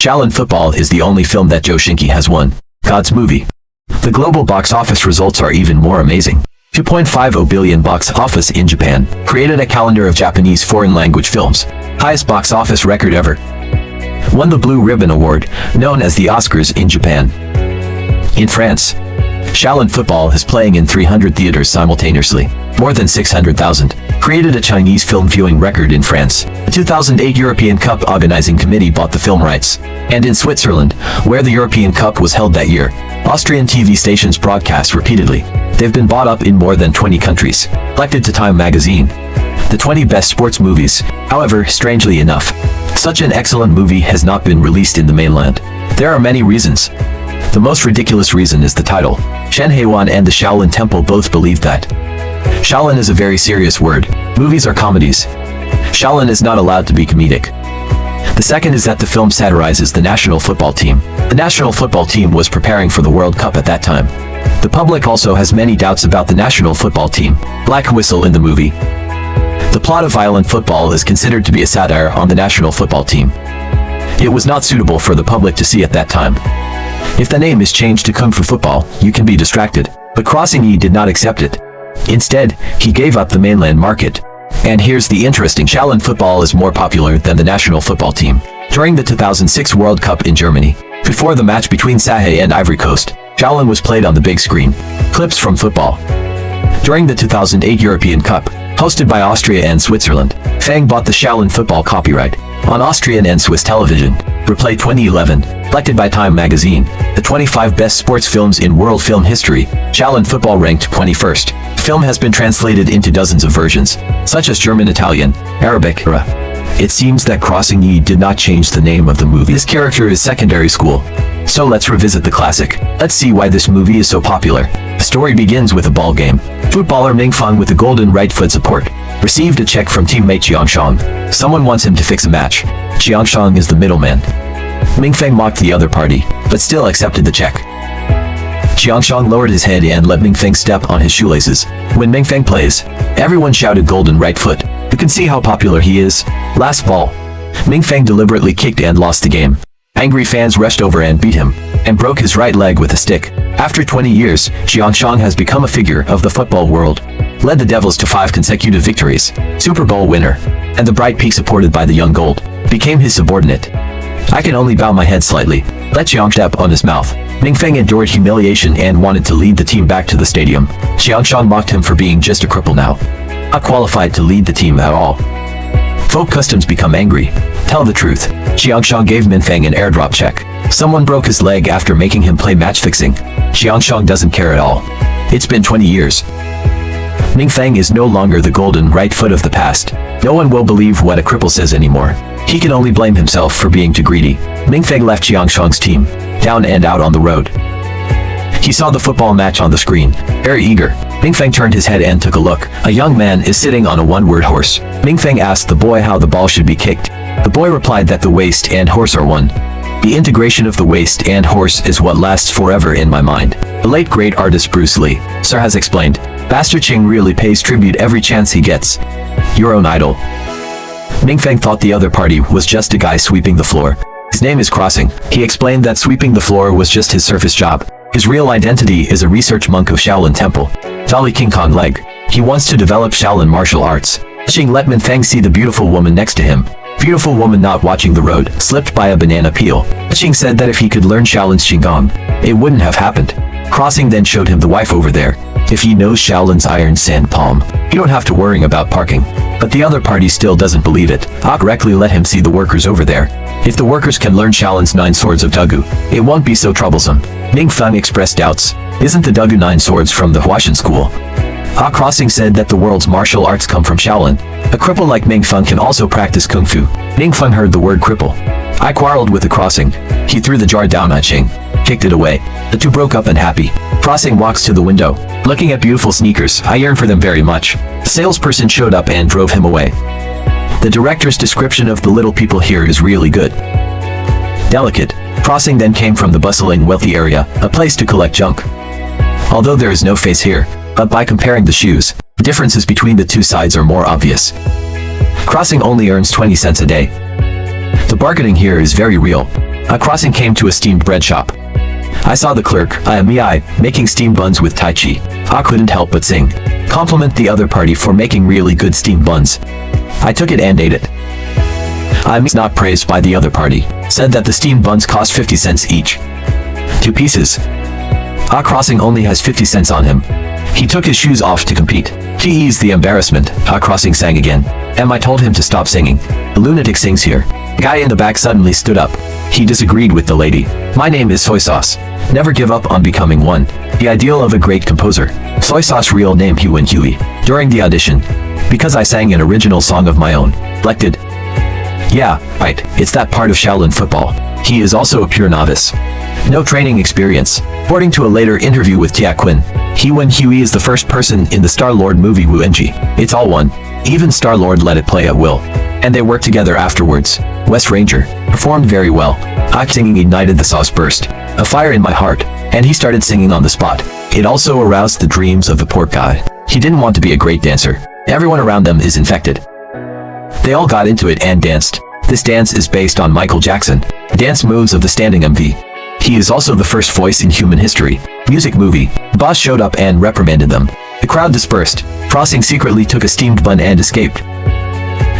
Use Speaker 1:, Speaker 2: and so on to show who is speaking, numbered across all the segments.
Speaker 1: Shaolin Football is the only film that Zhao Wei has won. God's movie. The global box office results are even more amazing. 2.50 billion box office in Japan, created a calendar of Japanese foreign language films. Highest box office record ever. Won the Blue Ribbon Award, known as the Oscars in Japan. In France, Shaolin Football is playing in 300 theaters simultaneously. More than 600,000. Created a Chinese film viewing record in France. The 2008 European Cup Organizing Committee bought the film rights. And in Switzerland, where the European Cup was held that year, Austrian TV stations broadcast repeatedly. They've been bought up in more than 20 countries. Elected to Time magazine. The 20 best sports movies. However, strangely enough, such an excellent movie has not been released in the mainland. There are many reasons. The most ridiculous reason is the title. Shen Heiwan and the Shaolin Temple both believe that Shaolin is a very serious word. Movies are comedies. Shaolin is not allowed to be comedic. The second is that the film satirizes the national football team. The national football team was preparing for the World Cup at that time. The public also has many doubts about the national football team. Black whistle in the movie. The plot of Violent Football is considered to be a satire on the national football team. It was not suitable for the public to see at that time. If the name is changed to Kung Fu Football, you can be distracted. But Crossing Yi did not accept it. Instead, he gave up the mainland market. And here's the interesting: Shaolin Football is more popular than the national football team. During the 2006 World Cup in Germany, before the match between Sahay and Ivory Coast, Shaolin was played on the big screen. Clips from football. During the 2008 European Cup, hosted by Austria and Switzerland, Feng bought the Shaolin Football copyright on Austrian and Swiss television. Replay 2011, elected by Time magazine, the 25 best sports films in world film history. Shaolin Football ranked 21st. The film has been translated into dozens of versions, such as German, Italian, Arabic, etc. It seems that Crossing Yi did not change the name of the movie. This character is secondary school. So let's revisit the classic. Let's see why this movie is so popular. The story begins with a ball game. Footballer Ming Feng, with a golden right foot support, received a check from teammate Qiang Xiong. Someone wants him to fix a match. Qiang Xiong is the middleman. Ming Feng mocked the other party, but still accepted the check. Qiang Xiong lowered his head and let Ming Feng step on his shoelaces. When Ming Feng plays, everyone shouted golden right foot. You can see how popular he is. Last ball. Ming Feng deliberately kicked and lost the game. Angry fans rushed over and beat him, and broke his right leg with a stick. After 20 years, Qiang Xiong has become a figure of the football world. Led the Devils to 5 consecutive victories, Super Bowl winner, and the bright peak supported by the young gold. Became his subordinate. I can only bow my head slightly. Let Qiang step on his mouth. Ming Feng endured humiliation and wanted to lead the team back to the stadium. Qiang Xiong mocked him for being just a cripple now. Not qualified to lead the team at all. Folk customs become angry. Tell the truth. Qiang Xiong gave Ming Feng an airdrop check. Someone broke his leg after making him play match fixing. Qiang Xiong doesn't care at all. It's been 20 years. Ming Feng is no longer the golden right foot of the past. No one will believe what a cripple says anymore. He can only blame himself for being too greedy. Ming Feng left Qiang Xiong's team, down and out on the road. He saw the football match on the screen, very eager. Ming Feng turned his head and took a look. A young man is sitting on a one-word horse. Ming Feng asked the boy how the ball should be kicked. The boy replied that the waist and horse are one. The integration of the waist and horse is what lasts forever in my mind. The late great artist Bruce Lee, sir, has explained. Master Xing really pays tribute every chance he gets. Your own idol. Ming Feng thought the other party was just a guy sweeping the floor. His name is Crossing. He explained that sweeping the floor was just his surface job. His real identity is a research monk of Shaolin Temple. Jolly King Kong leg. He wants to develop Shaolin martial arts. Xing let Ming Feng see the beautiful woman next to him. Beautiful woman not watching the road, slipped by a banana peel. Xing said that if he could learn Shaolin's Qigong, it wouldn't have happened. Crossing then showed him the wife over there. If he knows Shaolin's iron sand palm, you don't have to worry about parking. But the other party still doesn't believe it. Correctly let him see the workers over there. If the workers can learn Shaolin's 9 swords of Dugu, it won't be so troublesome. Ming Feng expressed doubts. Isn't the Dugu 9 swords from the Huashan school? Crossing said that the world's martial arts come from Shaolin. A cripple like Ming Feng can also practice Kung Fu. Ming Feng heard the word cripple. I quarreled with the Crossing. He threw the jar down at Xing, kicked it away. The two broke up unhappy. Crossing walks to the window, looking at beautiful sneakers. I yearn for them very much. The salesperson showed up and drove him away. The director's description of the little people here is really good. Delicate. Crossing then came from the bustling wealthy area, a place to collect junk. Although there is no face here, but by comparing the shoes, the differences between the two sides are more obvious. Crossing only earns 20 cents a day. The bargaining here is very real. Crossing came to a steamed bread shop. I saw the clerk, Amei, making steamed buns with Tai Chi. I couldn't help but sing. Compliment the other party for making really good steamed buns. I took it and ate it. I'm not praised by the other party, said that the steamed buns cost 50 cents each. 2 pieces. Crossing only has 50 cents on him. He took his shoes off to compete. To ease the embarrassment, Crossing sang again. I told him to stop singing. The lunatic sings here. The guy in the back suddenly stood up. He disagreed with the lady. My name is Soy Sauce. Never give up on becoming one. The ideal of a great composer. Soy Sauce real name Huan Hui. During the audition. Because I sang an original song of my own. Elected. Yeah, right, it's that part of Shaolin football. He is also a pure novice. No training experience. According to a later interview with Tia Qin, Huan Hui is the first person in the Star-Lord movie Wu Enji. It's all one. Even Star-Lord let it play at will. And they worked together afterwards. West Ranger performed very well. Singing ignited the sauce burst. A fire in my heart. And he started singing on the spot. It also aroused the dreams of the poor guy. He didn't want to be a great dancer. Everyone around them is infected. They all got into it and danced. This dance is based on Michael Jackson. Dance moves of the standing MV. He is also the first voice in human history. Music movie. Boss showed up and reprimanded them. The crowd dispersed. Crossing secretly took a steamed bun and escaped.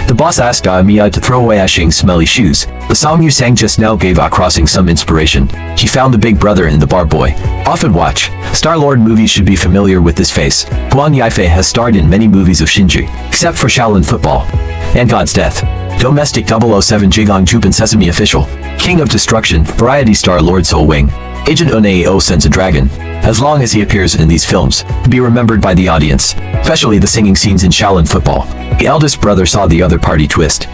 Speaker 1: The boss asked Amei to throw away Xing's smelly shoes. The song you sang just now gave Crossing some inspiration. He found the big brother in the bar boy. Often watch. Star-Lord movies should be familiar with this face. Guan Yifei has starred in many movies of Shinji, except for Shaolin football. And God's Death. Domestic 007 Jigong Jupin Sesame Official. King of Destruction, Variety Star-Lord Soul Wing. Agent Oneo sends a dragon. As long as he appears in these films, be remembered by the audience, especially the singing scenes in Shaolin football. The eldest brother saw the other party twist.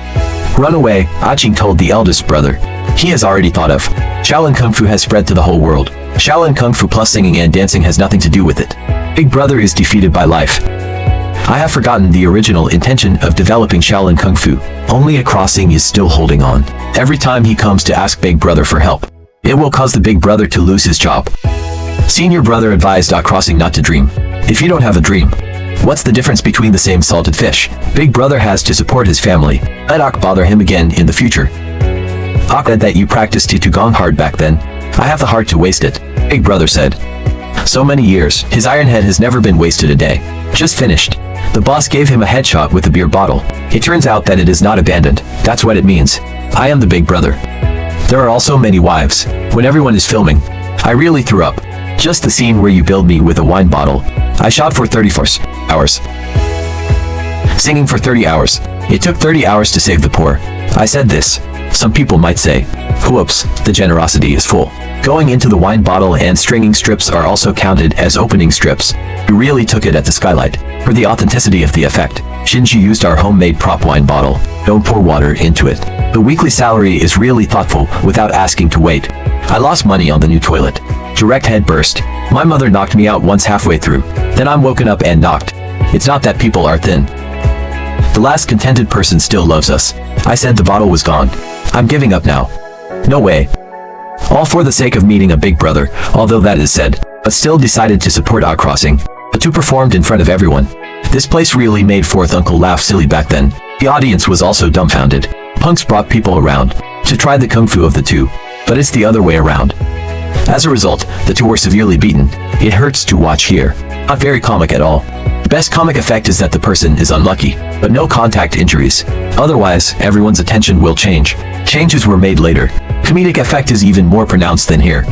Speaker 1: Run away, Qing told the eldest brother. He has already thought of. Shaolin Kung Fu has spread to the whole world. Shaolin Kung Fu plus singing and dancing has nothing to do with it. Big brother is defeated by life. I have forgotten the original intention of developing Shaolin Kung Fu. Only Crossing is still holding on. Every time he comes to ask Big Brother for help, it will cause the Big Brother to lose his job. Senior brother advised Crossing not to dream. If you don't have a dream, what's the difference between the same salted fish? Big Brother has to support his family. Let bother him again in the future. Said that you practiced Gong hard back then. I have the heart to waste it, Big Brother said. So many years, his iron head has never been wasted a day. Just finished. The boss gave him a headshot with a beer bottle. It turns out that it is not abandoned. That's what it means. I am the Big Brother. There are also many wives. When everyone is filming, I really threw up. Just the scene where you build me with a wine bottle. I shot for 34 hours. Singing for 30 hours. It took 30 hours to save the poor. I said this. Some people might say, whoops, the generosity is full. Going into the wine bottle and stringing strips are also counted as opening strips. We really took it at the skylight. For the authenticity of the effect, Shinji used our homemade prop wine bottle. Don't pour water into it. The weekly salary is really thoughtful without asking to wait. I lost money on the new toilet. Direct head burst. My mother knocked me out once halfway through. Then I'm woken up and knocked. It's not that people are thin. The last contented person still loves us. I said the bottle was gone. I'm giving up now. No way. All for the sake of meeting a big brother, although that is said, but still decided to support Crossing. The two performed in front of everyone. This place really made fourth uncle laugh silly back then. The audience was also dumbfounded. Punks brought people around to try the kung fu of the two, but it's the other way around. As a result, the two were severely beaten. It hurts to watch here. Not very comic at all. The best comic effect is that the person is unlucky, but no contact injuries. Otherwise, everyone's attention will change. Changes were made later. Comedic effect is even more pronounced than here.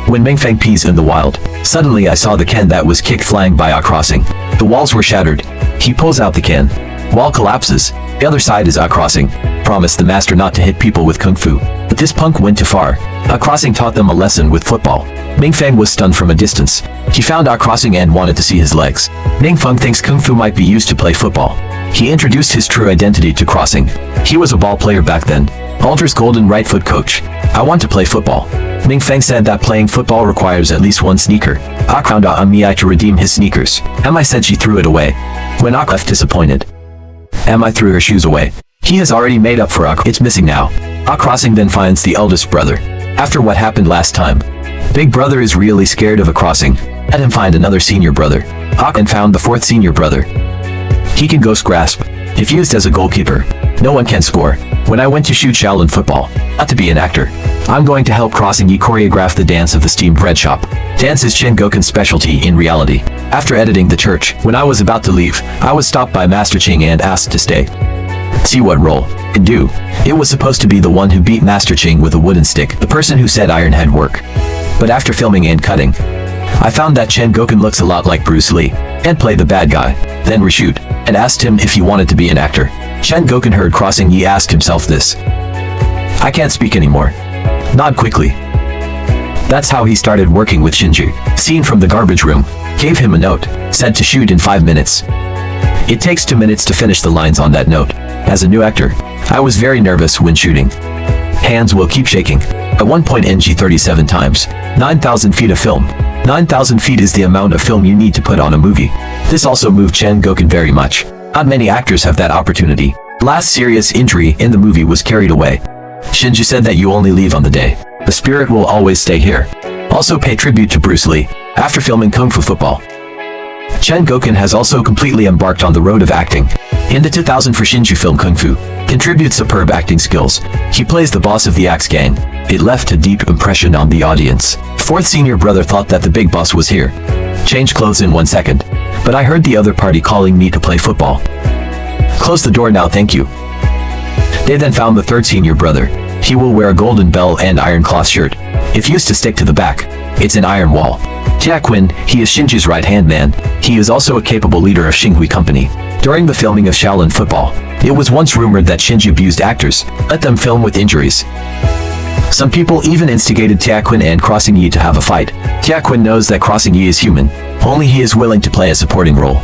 Speaker 1: When Ming Feng pees in the wild, suddenly I saw the can that was kicked flying by Crossing. The walls were shattered. He pulls out the can. Wall collapses. The other side is Crossing. Promised the master not to hit people with kung fu. But this punk went too far. Crossing taught them a lesson with football. Ming Feng was stunned from a distance. He found Crossing and wanted to see his legs. Ming Feng thinks kung fu might be used to play football. He introduced his true identity to Crossing. He was a ball player back then. Alder's golden right foot coach. I want to play football. Ming Feng said that playing football requires at least one sneaker. Found Amei to redeem his sneakers. Amei said she threw it away. When left disappointed, Amei threw her shoes away. He has already made up for it's missing now. Crossing then finds the eldest brother. After what happened last time, Big Brother is really scared of Crossing. Let him find another senior brother. And found the fourth senior brother. He can ghost grasp. If used as a goalkeeper, no one can score. When I went to shoot Shaolin football, not to be an actor, I'm going to help Crossing Yi choreograph the dance of the steamed bread shop. Dance is Chen Goken's specialty in reality. After editing The Church, when I was about to leave, I was stopped by Master Qing and asked to stay. See what role could do. It was supposed to be the one who beat Master Qing with a wooden stick, the person who said Iron Head work. But after filming and cutting, I found that Chen Goken looks a lot like Bruce Lee, and play the bad guy, then reshoot, and asked him if he wanted to be an actor. Chen Goken heard Crossing Yi ask himself this. I can't speak anymore. Nod quickly. That's how he started working with Shinju. Scene from the garbage room. Gave him a note, said to shoot in 5 minutes. It takes 2 minutes to finish the lines on that note. As a new actor, I was very nervous when shooting. Hands will keep shaking. At one point NG 37 times. 9,000 feet of film. 9,000 feet is the amount of film you need to put on a movie. This also moved Chen Goken very much. Not many actors have that opportunity. Last serious injury in the movie was carried away. Shinju said that you only leave on the day. The spirit will always stay here. Also pay tribute to Bruce Lee. After filming Kung Fu Football, Chen Goken has also completely embarked on the road of acting. In the 2000 for Shinju film Kung Fu, contributes superb acting skills. He plays the boss of the Axe Gang. It left a deep impression on the audience. Fourth senior brother thought that the big boss was here. Changed clothes in 1 second. But I heard the other party calling me to play football. Close the door now, thank you. They then found the third senior brother. He will wear a golden bell and iron cloth shirt. If used to stick to the back, it's an iron wall. Jia Qin, he is Shinju's right-hand man. He is also a capable leader of Xinghui Company. During the filming of Shaolin Football, it was once rumored that Shinju abused actors, let them film with injuries. Some people even instigated Jia Qin and Crossing Yi to have a fight. Jia Qin knows that Crossing Yi is human, only he is willing to play a supporting role.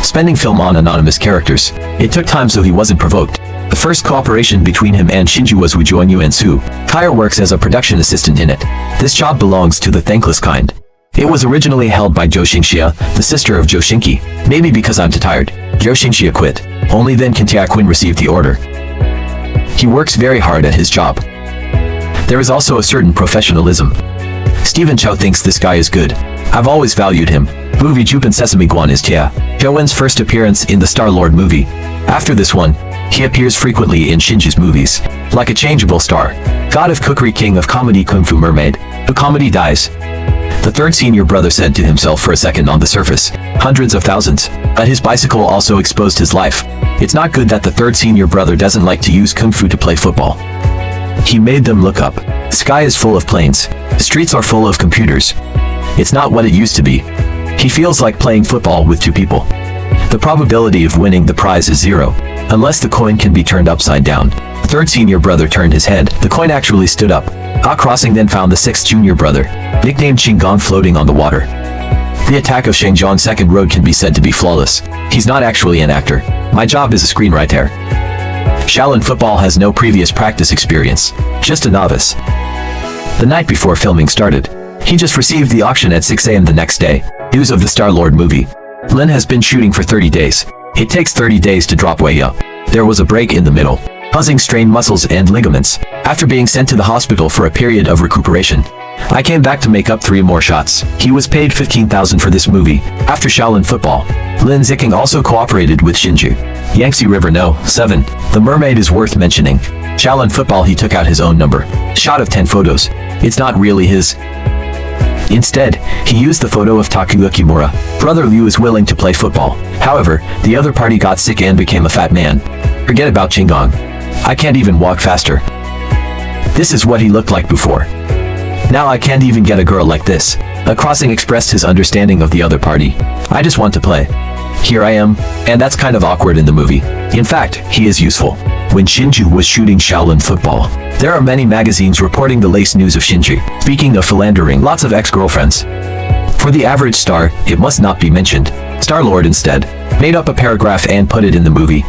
Speaker 1: Spending film on anonymous characters, it took time so he wasn't provoked. The first cooperation between him and Shinju was Wu Juanyu and Su. Kaya works as a production assistant in it. This job belongs to the thankless kind. It was originally held by Zhou Xingxia, the sister of Zhou Xingqi. Maybe because I'm too tired, Zhou Xingxia quit. Only then can Jia Qin receive the order. He works very hard at his job. There is also a certain professionalism. Stephen Chow thinks this guy is good. I've always valued him. Movie Jupan Sesame Guan is Jia Qiong's first appearance in the Star-Lord movie. After this one, he appears frequently in Shinju's movies. Like a changeable star. God of cookery, king of comedy, kung fu mermaid. The comedy dies. The third senior brother said to himself for a second on the surface. Hundreds of thousands. But his bicycle also exposed his life. It's not good that the third senior brother doesn't like to use kung fu to play football. He made them look up. The sky is full of planes. The streets are full of computers. It's not what it used to be. He feels like playing football with 2 people. The probability of winning the prize is 0, unless the coin can be turned upside down. The third senior brother turned his head. The coin actually stood up. Crossing then found the sixth junior brother, nicknamed Qinggong, floating on the water. The attack of Shangjiang Second Road can be said to be flawless. He's not actually an actor. My job is a screenwriter. Shaolin Football has no previous practice experience, just a novice. The night before filming started, he just received the auction at 6 a.m. the next day. News of the Star-Lord movie. Lin has been shooting for 30 days. It takes 30 days to drop weight up. There was a break in the middle, causing strained muscles and ligaments. After being sent to the hospital for a period of recuperation, I came back to make up 3 more shots. He was paid 15,000 for this movie. After Shaolin Football, Lin Ziking also cooperated with Shinju. Yangtze River No. 7. The mermaid is worth mentioning. Shaolin Football, he took out his own number. Shot of 10 photos. It's not really his. Instead, he used the photo of Takuya Kimura. Brother Liu is willing to play football. However, the other party got sick and became a fat man. Forget about Qinggong. I can't even walk faster. This is what he looked like before. Now I can't even get a girl like this. Crossing expressed his understanding of the other party. I just want to play. Here I am, and that's kind of awkward in the movie. In fact, he is useful. When Shinju was shooting Shaolin Football, there are many magazines reporting the latest news of Shinju. Speaking of philandering, lots of ex-girlfriends. For the average star, it must not be mentioned. Star-Lord instead made up a paragraph and put it in the movie.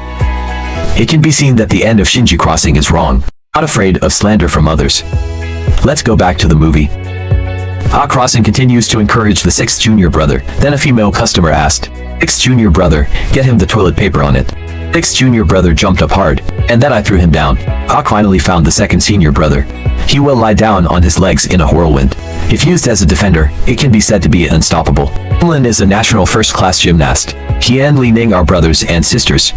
Speaker 1: It can be seen that the end of Shinju Crossing is wrong. Not afraid of slander from others. Let's go back to the movie. Crossing continues to encourage the sixth junior brother. Then a female customer asked, "Sixth junior brother, get him the toilet paper on it." Sixth junior brother jumped up hard, and then I threw him down. Finally found the second senior brother. He will lie down on his legs in a whirlwind. If used as a defender, it can be said to be unstoppable. Lin is a national first-class gymnast. He and Li Ning are brothers and sisters.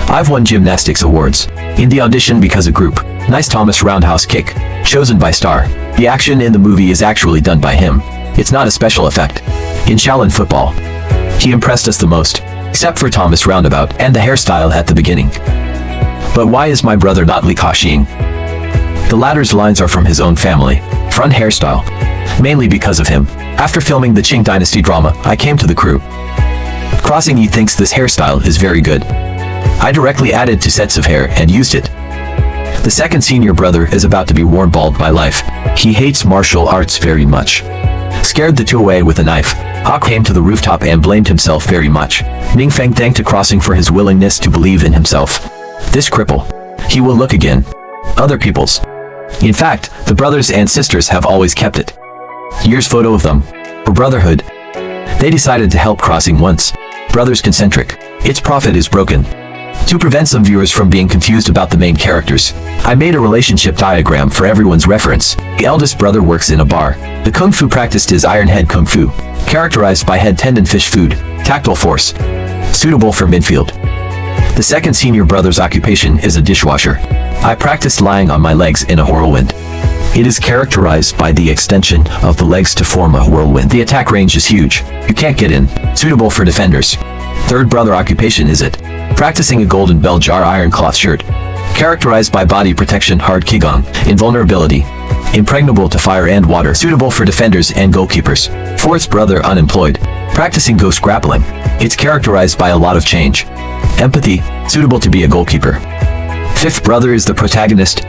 Speaker 1: I've won gymnastics awards in the audition because a group. Nice Thomas roundhouse kick. chosen by Star. The action in the movie is actually done by him. It's not a special effect. In Shaolin football, he impressed us the most, except for Thomas Roundabout and the hairstyle at the beginning. But why is my brother not Li Ka-shing? The latter's lines are from his own family. Front hairstyle. Mainly because of him. After filming the Qing Dynasty drama, I came to the crew. Crossing Yi thinks this hairstyle is very good. I directly added 2 sets of hair and used it. The second senior brother is about to be worn bald by life. He hates martial arts very much. Scared the two away with a knife, Hawk came to the rooftop and blamed himself very much. Ming Feng thanked Crossing for his willingness to believe in himself. This cripple. He will look again. Other people's. In fact, the brothers and sisters have always kept it. Here's photo of them. For brotherhood. They decided to help Crossing once. Brothers concentric. Its profit is broken. To prevent some viewers from being confused about the main characters, I made a relationship diagram for everyone's reference. The eldest brother works in a bar. The kung fu practiced is iron head kung fu, characterized by head tendon fish food, tactile force, suitable for midfield. The second senior brother's occupation is a dishwasher. I practiced lying on my legs in a whirlwind. It is characterized by the extension of the legs to form a whirlwind. The attack range is huge. You can't get in. Suitable for defenders. Third brother occupation is it. Practicing a golden bell jar iron cloth shirt. Characterized by body protection hard qigong, invulnerability. Impregnable to fire and water. Suitable for defenders and goalkeepers. Fourth brother unemployed. Practicing ghost grappling. It's characterized by a lot of change. Empathy, suitable to be a goalkeeper. Fifth brother is the protagonist.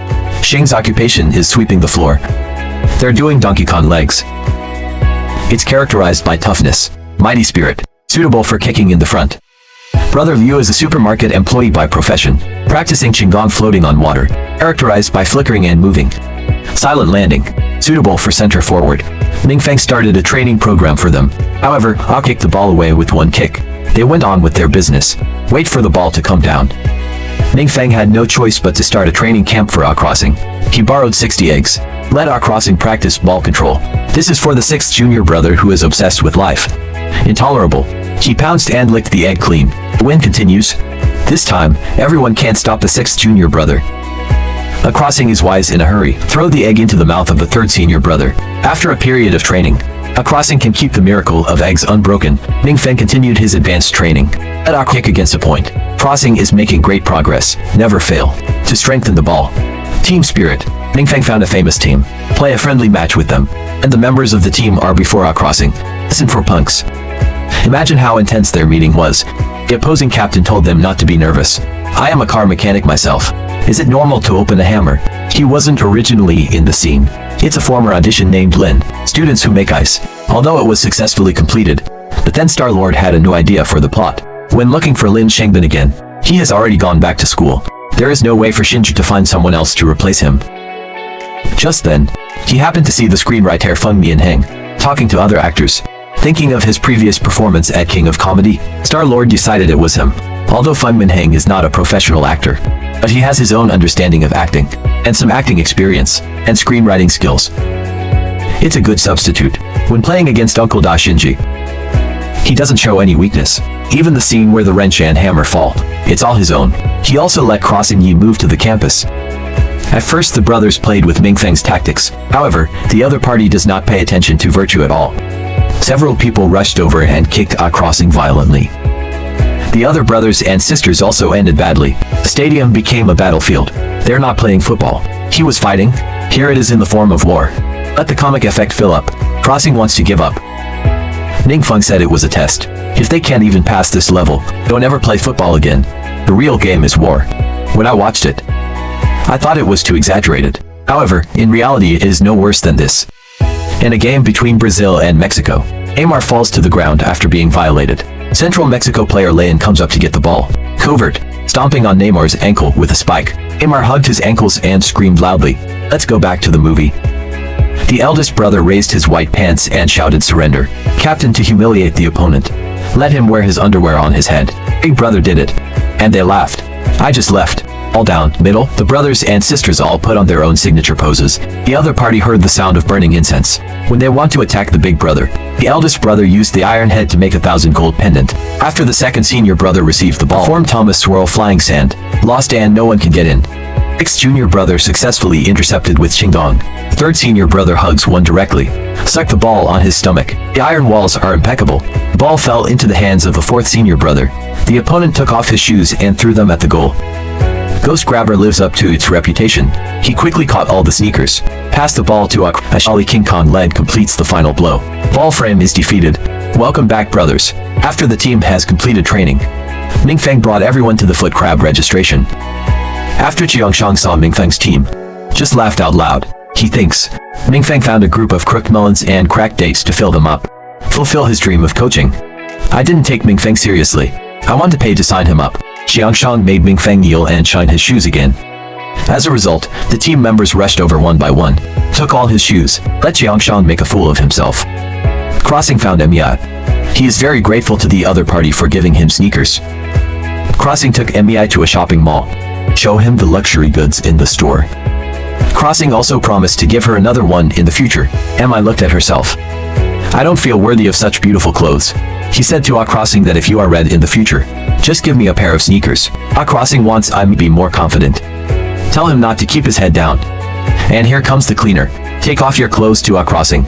Speaker 1: Xing's occupation is sweeping the floor. They're doing Donkey Kong legs. It's characterized by toughness, mighty spirit, suitable for kicking in the front. Brother Liu is a supermarket employee by profession, practicing Qigong floating on water, characterized by flickering and moving. Silent landing, suitable for center forward. Ming Feng started a training program for them. However, Ah kicked the ball away with one kick. They went on with their business. Wait for the ball to come down. Ming Feng had no choice but to start a training camp for Ah Crossing. He borrowed 60 eggs. Let Ah Crossing practice ball control. This is for the 6th junior brother who is obsessed with life. Intolerable. He pounced and licked the egg clean. The win continues. This time, everyone can't stop the 6th junior brother. Ah Crossing is wise in a hurry. Throw the egg into the mouth of the 3rd senior brother. After a period of training, Ah Crossing can keep the miracle of eggs unbroken. Ming Feng continued his advanced training. Let Ah kick against a point. Crossing is making great progress. Never fail. To strengthen the ball. Team spirit. Ming Feng found a famous team. Play a friendly match with them. And the members of the team are before Ah Crossing. Listen for punks. Imagine how intense their meeting was. The opposing captain told them not to be nervous. I am a car mechanic myself. Is it normal to open a hammer? He wasn't originally in the scene. It's a former audition named Lin, students who make ice. Although it was successfully completed. But then Star-Lord had a new idea for the plot. When looking for Lin Shengbin again, he has already gone back to school. There is no way for Shinju to find someone else to replace him. Just then, he happened to see the screenwriter Feng Mianheng talking to other actors. Thinking of his previous performance at King of Comedy, Star-Lord decided it was him. Although Feng Minheng is not a professional actor, but he has his own understanding of acting, and some acting experience, and screenwriting skills. It's a good substitute. When playing against Uncle Da Shinji, he doesn't show any weakness. Even the scene where the wrench and hammer fall, it's all his own. He also let Crossing Yi move to the campus. At first the brothers played with Ming Feng's tactics. However, the other party does not pay attention to virtue at all. Several people rushed over and kicked Ah Crossing violently. The other brothers and sisters also ended badly. The stadium became a battlefield. They're not playing football. He was fighting. Here it is in the form of war. Let the comic effect fill up. Crossing wants to give up. Ming Feng said it was a test. If they can't even pass this level, don't ever play football again. The real game is war. When I watched it, I thought it was too exaggerated. However, in reality it is no worse than this. In a game between Brazil and Mexico, Amar falls to the ground after being violated. Central Mexico player Leon comes up to get the ball. Covert, stomping on Neymar's ankle with a spike. Amar hugged his ankles and screamed loudly. Let's go back to the movie. The eldest brother raised his white pants and shouted surrender. Captain to humiliate the opponent. Let him wear his underwear on his head. Big brother did it. And they laughed. I just left. All down, middle, the brothers and sisters all put on their own signature poses. The other party heard the sound of burning incense. When they want to attack the big brother, the eldest brother used the iron head to make a 1,000 gold pendant. After the second senior brother received the ball, formed Thomas swirl flying sand. Lost and no one can get in. Sixth junior brother successfully intercepted with Qingdong. Third senior brother hugs one directly. Suck the ball on his stomach. The iron walls are impeccable. The ball fell into the hands of the fourth senior brother. The opponent took off his shoes and threw them at the goal. Ghost Grabber lives up to its reputation. He quickly caught all the sneakers. Passed the ball to Shaolin King Kong lead completes the final blow. Ball frame is defeated. Welcome back, brothers. After the team has completed training, Ming Feng brought everyone to the foot crab registration. After Qiang Xiong saw Ming Feng's team, just laughed out loud. He thinks Ming Feng found a group of crooked melons and cracked dates to fill them up. Fulfill his dream of coaching. I didn't take Ming Feng seriously. I want to pay to sign him up. Qiang Xiong made Ming Feng kneel and shine his shoes again. As a result, the team members rushed over one by one, took all his shoes, let Qiang Xiong make a fool of himself. Crossing found Amei. He is very grateful to the other party for giving him sneakers. Crossing took Amei to a shopping mall. Show him the luxury goods in the store. Crossing also promised to give her another one in the future. Amei looked at herself. I don't feel worthy of such beautiful clothes. He said to Crossing that if you are red in the future, just give me a pair of sneakers. Crossing wants I to be more confident. Tell him not to keep his head down. And here comes the cleaner. Take off your clothes to Crossing.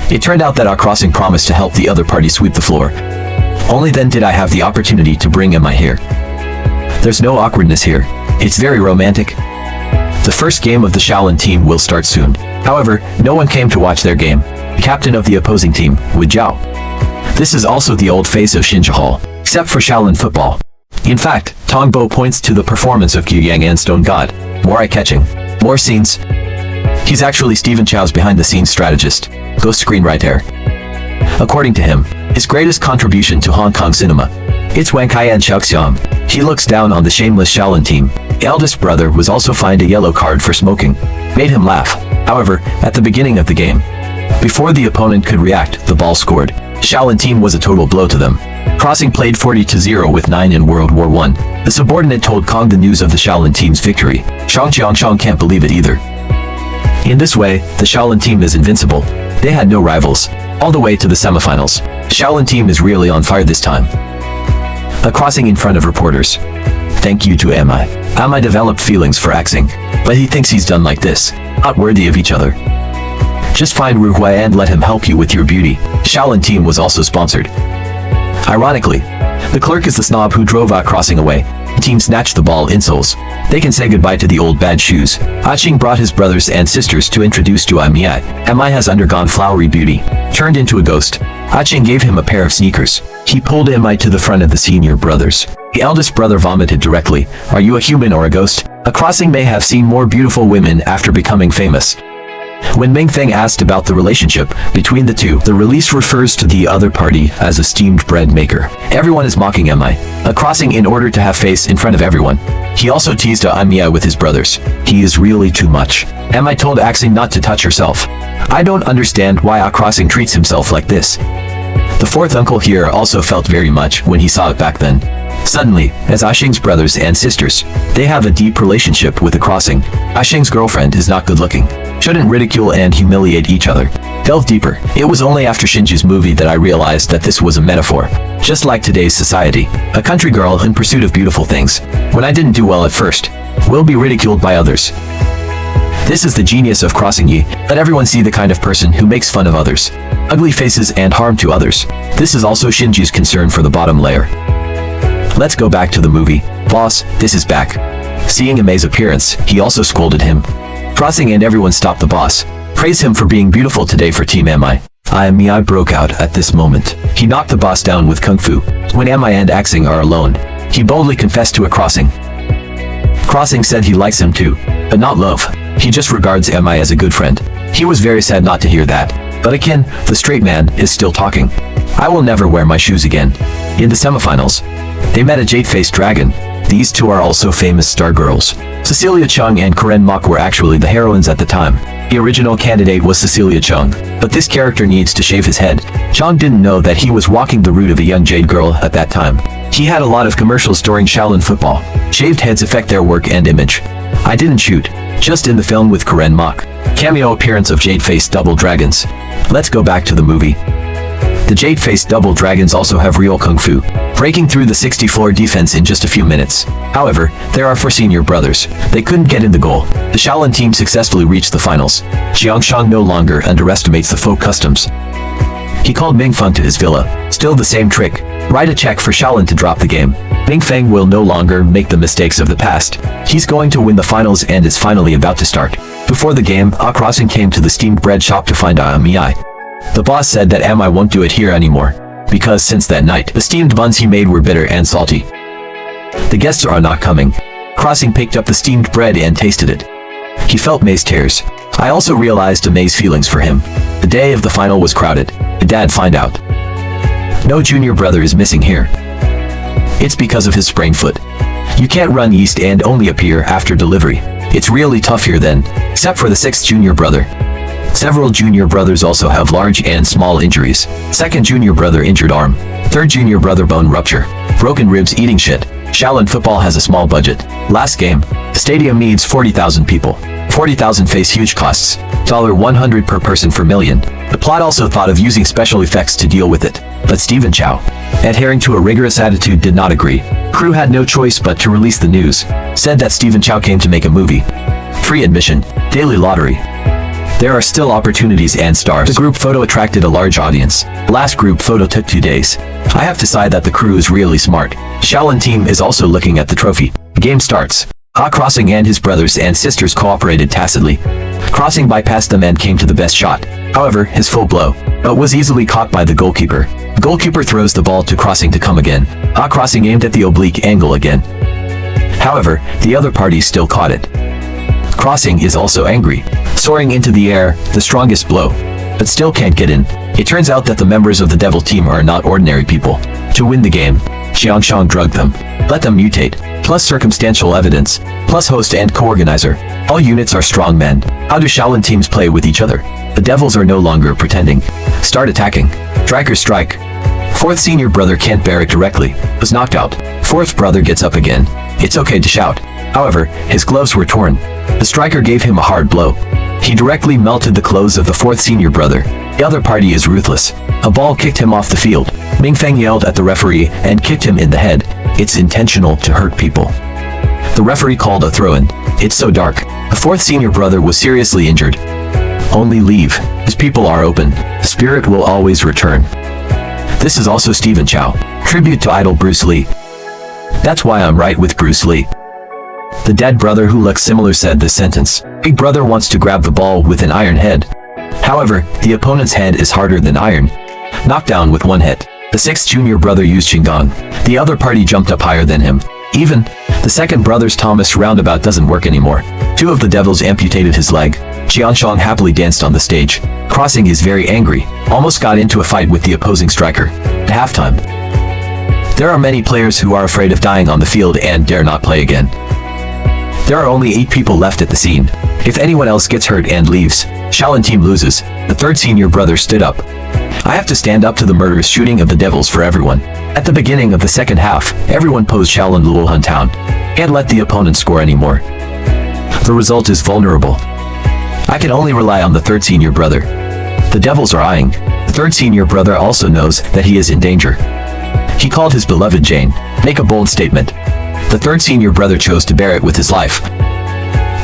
Speaker 1: It turned out that Crossing promised to help the other party sweep the floor. Only then did I have the opportunity to bring Amei here. There's no awkwardness here. It's very romantic. The first game of the Shaolin team will start soon. However, no one came to watch their game. Captain of the opposing team, with Zhao. This is also the old face of Xinjia Hall, except for Shaolin football. In fact, Tongbo points to the performance of Qiang and Stone God. More eye-catching. More scenes. He's actually Stephen Chow's behind-the-scenes strategist. Ghost screenwriter. According to him, his greatest contribution to Hong Kong cinema. It's Wang Kai and Xie Xian. He looks down on the shameless Shaolin team. Eldest brother was also fined a yellow card for smoking. Made him laugh. However, at the beginning of the game, before the opponent could react, the ball scored. Shaolin team was a total blow to them. Crossing played 40-0 with 9 in World War I. The subordinate told Kong the news of the Shaolin team's victory. Qiang Xiong can't believe it either. In this way, the Shaolin team is invincible. They had no rivals. All the way to the semifinals. Shaolin team is really on fire this time. A crossing in front of reporters. Thank you to Amei. Amei developed feelings for Xing, but he thinks he's done like this. Not worthy of each other. Just find Ru Hui and let him help you with your beauty. Shaolin team was also sponsored. Ironically, the clerk is the snob who drove Crossing away. The team snatched the ball in souls. They can say goodbye to the old bad shoes. Xing brought his brothers and sisters to introduce to Amei. Amei has undergone flowery beauty, turned into a ghost. Xing gave him a pair of sneakers. He pulled Amei to the front of the senior brothers. The eldest brother vomited directly. Are you a human or a ghost? Crossing may have seen more beautiful women after becoming famous. When Ming Feng asked about the relationship between the two, the release refers to the other party as a steamed bread maker. Everyone is mocking Amei. Crossing in order to have face in front of everyone. He also teased Amei with his brothers. He is really too much. Amei told Xing not to touch herself. I don't understand why Crossing treats himself like this. The fourth uncle here also felt very much when he saw it back then. Suddenly, as Xing's brothers and sisters, they have a deep relationship with the Crossing. Xing's girlfriend is not good looking. Shouldn't ridicule and humiliate each other. Delve deeper. It was only after Xinji's movie that I realized that this was a metaphor. Just like today's society, a country girl in pursuit of beautiful things, when I didn't do well at first, will be ridiculed by others. This is the genius of Crossing Yi. Let everyone see the kind of person who makes fun of others. Ugly faces and harm to others. This is also Xinji's concern for the bottom layer. Let's go back to the movie. Boss, this is back. Seeing Amei's appearance, he also scolded him. Crossing and everyone stopped the boss. Praise him for being beautiful today for Team Amei. Amei broke out at this moment. He knocked the boss down with Kung Fu. When Amei and Xing are alone, he boldly confessed to a Crossing. Crossing said he likes him too, but not love. He just regards Amei as a good friend. He was very sad not to hear that. But again, the straight man is still talking. I will never wear my shoes again. In the semifinals, they met a jade-faced dragon. These two are also famous star girls. Cecilia Cheung and Karen Mok were actually the heroines at the time. The original candidate was Cecilia Cheung, but this character needs to shave his head. Cheung didn't know that he was walking the route of a young jade girl at that time. He had a lot of commercials during Shaolin football. Shaved heads affect their work and image. I didn't shoot, just in the film with Karen Mok. Cameo appearance of jade-faced double dragons. Let's go back to the movie. The jade-faced double dragons also have real kung fu, breaking through the 60-floor defense in just a few minutes. However, there are 4 senior brothers. They couldn't get in the goal. The Shaolin team successfully reached the finals. Qiang Xiong no longer underestimates the folk customs. He called Ming Feng to his villa. Still the same trick. Write a check for Shaolin to drop the game. Ming Feng will no longer make the mistakes of the past. He's going to win the finals and is finally about to start. Before the game, Crossing came to the steamed bread shop to find Amei. The boss said that Amei won't do it here anymore, because since that night, the steamed buns he made were bitter and salty. The guests are not coming. Crossing picked up the steamed bread and tasted it. He felt Mei's tears. I also realized Amei's feelings for him. The day of the final was crowded. The dad find out. No junior brother is missing here. It's because of his sprained foot. You can't run east and only appear after delivery. It's really tough here then, except for the 6th junior brother. Several junior brothers also have large and small injuries. 2nd junior brother injured arm. 3rd junior brother bone rupture. Broken ribs eating shit. Shaolin football has a small budget. Last game, the stadium needs 40,000 people. 40,000 face huge costs. $100 per person per million. The plot also thought of using special effects to deal with it. But Stephen Chow, adhering to a rigorous attitude, did not agree. Crew had no choice but to release the news. Said that Stephen Chow came to make a movie. Free admission. Daily lottery. There are still opportunities and stars. The group photo attracted a large audience. Last group photo took 2 days. I have to say that the crew is really smart. Shaolin team is also looking at the trophy. The game starts. Crossing and his brothers and sisters cooperated tacitly. Crossing bypassed them and came to the best shot. However, his full blow, but was easily caught by the goalkeeper. The goalkeeper throws the ball to Crossing to come again. Crossing aimed at the oblique angle again. However, the other party still caught it. Crossing is also angry, soaring into the air, the strongest blow, but still can't get in. It turns out that the members of the Devil team are not ordinary people. To win the game, Qiang Xiong drugged them, let them mutate, plus circumstantial evidence, plus host and co-organizer. All units are strong men. How do Shaolin teams play with each other? The Devils are no longer pretending. Start attacking. Strikers strike. 4th senior brother can't bear it directly, was knocked out. 4th brother gets up again. It's okay to shout. However, his gloves were torn. The striker gave him a hard blow. He directly melted the clothes of the 4th senior brother. The other party is ruthless. A ball kicked him off the field. Ming Feng yelled at the referee and kicked him in the head. It's intentional to hurt people. The referee called a throw-in. It's so dark. The 4th senior brother was seriously injured. Only leave. His people are open. Spirit will always return. This is also Stephen Chow. Tribute to idol Bruce Lee. That's why I'm right with Bruce Lee. The dead brother who looks similar said this sentence. Big brother wants to grab the ball with an iron head. However, the opponent's head is harder than iron. Knocked down with 1 hit. The 6th junior brother used Qinggong. The other party jumped up higher than him. Even, the 2nd brother's Thomas roundabout doesn't work anymore. 2 of the devils amputated his leg. Qiang Xiong happily danced on the stage. Crossing is very angry. Almost got into a fight with the opposing striker. At halftime. There are many players who are afraid of dying on the field and dare not play again. There are only 8 people left at the scene. If anyone else gets hurt and leaves, Shaolin team loses. The 3rd senior brother stood up. I have to stand up to the murderous shooting of the devils for everyone. At the beginning of the 2nd half, everyone posed Shaolin Luohan Town. Can't let the opponent score anymore. The result is vulnerable. I can only rely on the 3rd senior brother. The devils are eyeing. The 3rd senior brother also knows that he is in danger. He called his beloved Jane. Make a bold statement. The 3rd senior brother chose to bear it with his life.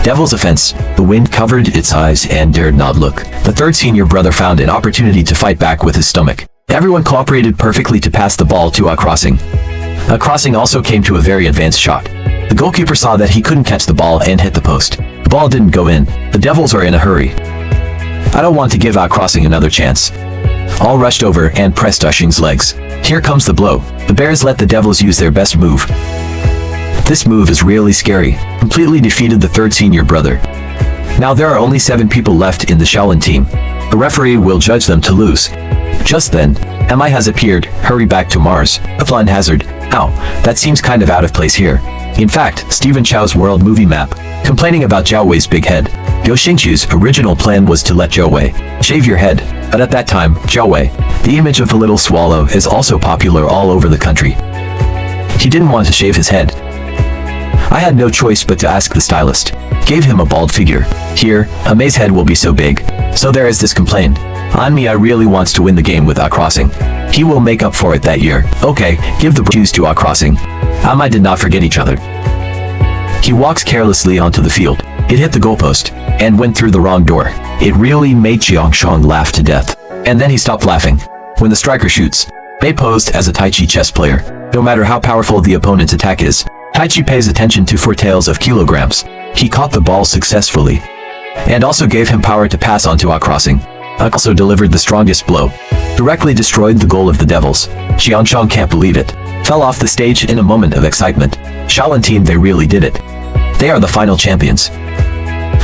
Speaker 1: Devil's offense. The wind covered its eyes and dared not look. The 3rd senior brother found an opportunity to fight back with his stomach. Everyone cooperated perfectly to pass the ball to Crossing. Crossing also came to a very advanced shot. The goalkeeper saw that he couldn't catch the ball and hit the post. The ball didn't go in. The devils are in a hurry. I don't want to give Crossing another chance. All rushed over and pressed Xing's legs. Here comes the blow. The bears let the devils use their best move. This move is really scary. Completely defeated the 3rd senior brother. Now there are only 7 people left in the Shaolin team. The referee will judge them to lose. Just then, Amei has appeared. Hurry back to Mars. Upline hazard. Ow, that seems kind of out of place here. In fact, Stephen Chow's world movie map, complaining about Zhao Wei's big head. Xing's original plan was to let Zhao Wei shave your head, but at that time, Zhao Wei, the image of the little swallow, is also popular all over the country. He didn't want to shave his head. I had no choice but to ask the stylist. Gave him a bald figure. Here, Amei's head will be so big. So there is this complaint. Amei really wants to win the game with crossing. He will make up for it that year. Okay, give the shoes to crossing. Amei did not forget each other. He walks carelessly onto the field. It hit the goalpost and went through the wrong door. It really made Qiang Xiong laugh to death. And then he stopped laughing. When the striker shoots, Amei posed as a Tai Chi chess player. No matter how powerful the opponent's attack is, Tai Chi pays attention to foretales of kilograms. He caught the ball successfully and also gave him power to pass onto crossing. Also delivered the strongest blow. Directly destroyed the goal of the Devils. Qiang Xiong can't believe it. Fell off the stage in a moment of excitement. Shaolin Team, they really did it. They are the final champions.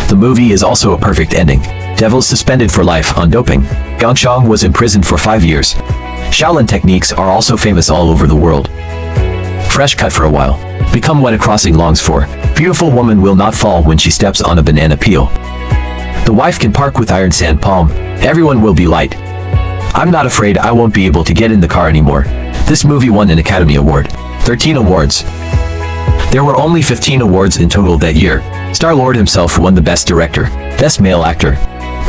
Speaker 1: The movie is also a perfect ending. Devils suspended for life on doping. Qiang Xiong was imprisoned for 5 years. Shaolin techniques are also famous all over the world. Fresh cut for a while. Become what a crossing longs for. Beautiful woman will not fall when she steps on a banana peel. The wife can park with iron sand palm. Everyone will be light. I'm not afraid I won't be able to get in the car anymore. This movie won an Academy Award. 13 awards. There were only 15 awards in total that year. Star-Lord himself won the Best Director, Best Male Actor,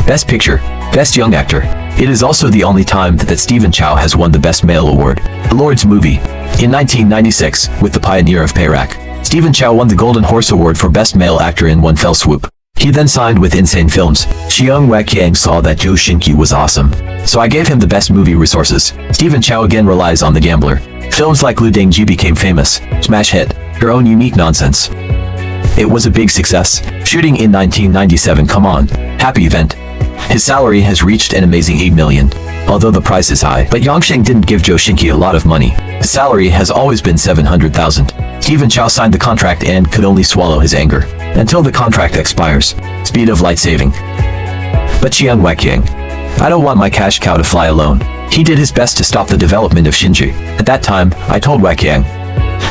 Speaker 1: Best Picture, Best Young Actor. It is also the only time that Stephen Chow has won the Best Male Award. The Lord's movie. In 1996, with The Pioneer of Perak, Stephen Chow won the Golden Horse Award for Best Male Actor in one fell swoop. He then signed with Insane Films. Qiang saw that Zhao Wei was awesome, so I gave him the best movie resources. Stephen Chow again relies on the gambler. Films like Lu Dengji became famous. Smash hit. Your own unique nonsense. It was a big success. Shooting in 1997. Come on. Happy event. His salary has reached an amazing 8 million. Although the price is high, but Xing didn't give Zhao Wei a lot of money. His salary has always been 700,000. Stephen Chow signed the contract and could only swallow his anger until the contract expires. Speed of light saving. But Qiang I don't want my cash cow to fly alone. He did his best to stop the development of Xinji. At that time, I told Qiang,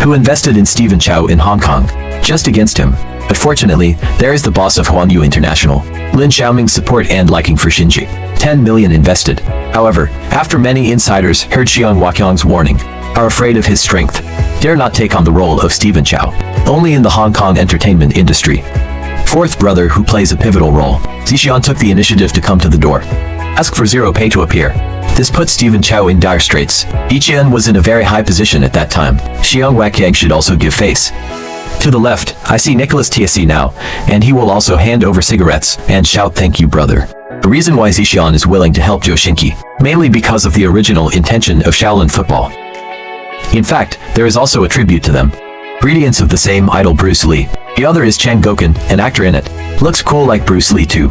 Speaker 1: who invested in Stephen Chow in Hong Kong, just against him. But fortunately, there is the boss of Huanyu International, Lin Xiaoming's support and liking for Xinji. 10 million invested. However, after many insiders heard Qiang's warning, are afraid of his strength, dare not take on the role of Stephen Chow. Only in the Hong Kong entertainment industry. Fourth brother who plays a pivotal role, Xie Xian took the initiative to come to the door. Ask for zero pay to appear. This put Stephen Chow in dire straits. Xie Xian was in a very high position at that time. Qiang should also give face. To the left, I see Nicholas TSC now, and he will also hand over cigarettes and shout thank you brother. The reason why Xie Xian is willing to help Zhao Wei, mainly because of the original intention of Shaolin football. In fact, there is also a tribute to them. Ingredients of the same idol Bruce Lee. The other is Chen Gokun, an actor in it. Looks cool like Bruce Lee too.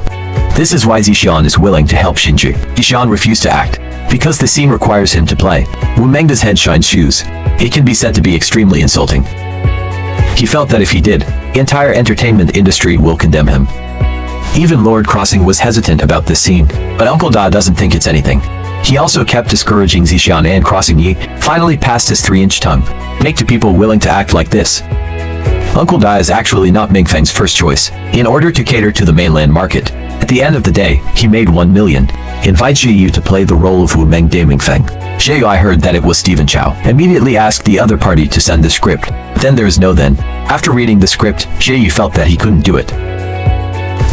Speaker 1: This is why Xie Xian is willing to help Xinji. Xie Xian refused to act, because the scene requires him to play. Wu Mengda's head shines shoes. It can be said to be extremely insulting. He felt that if he did, the entire entertainment industry will condemn him. Even Lord Crossing was hesitant about this scene, but Uncle Da doesn't think it's anything. He also kept discouraging Xie Xian and Crossing Yi, finally passed his 3-inch tongue. Make to people willing to act like this. Uncle Da is actually not Ming Feng's first choice, in order to cater to the mainland market. At the end of the day, he made 1 million. Invite Xie Yu to play the role of Wu Meng de Ming Feng. Xie Yu, I heard that it was Stephen Chow. Immediately asked the other party to send the script. Then there is no then. After reading the script, Xie Yu felt that he couldn't do it.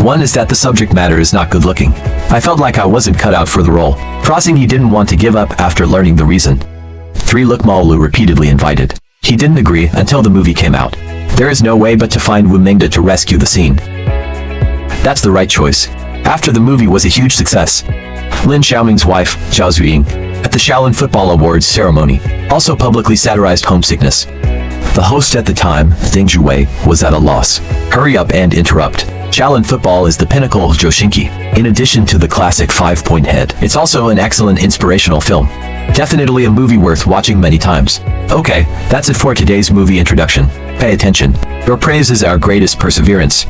Speaker 1: One is that the subject matter is not good looking. I felt like I wasn't cut out for the role. Crossing he didn't want to give up after learning the reason. 3 Look Maolu repeatedly invited. He didn't agree until the movie came out. There is no way but to find Wu Mengda to rescue the scene. That's the right choice. After the movie was a huge success, Lin Xiaoming's wife, Zhao Wei, at the Shaolin Football Awards ceremony, also publicly satirized homesickness. The host at the time, Zhao Wei, was at a loss. Hurry up and interrupt. Shaolin football is the pinnacle of Zhao. In addition to the classic 5-point head, it's also an excellent inspirational film. Definitely a movie worth watching many times. Okay, that's it for today's movie introduction. Pay attention. Your praise is our greatest perseverance.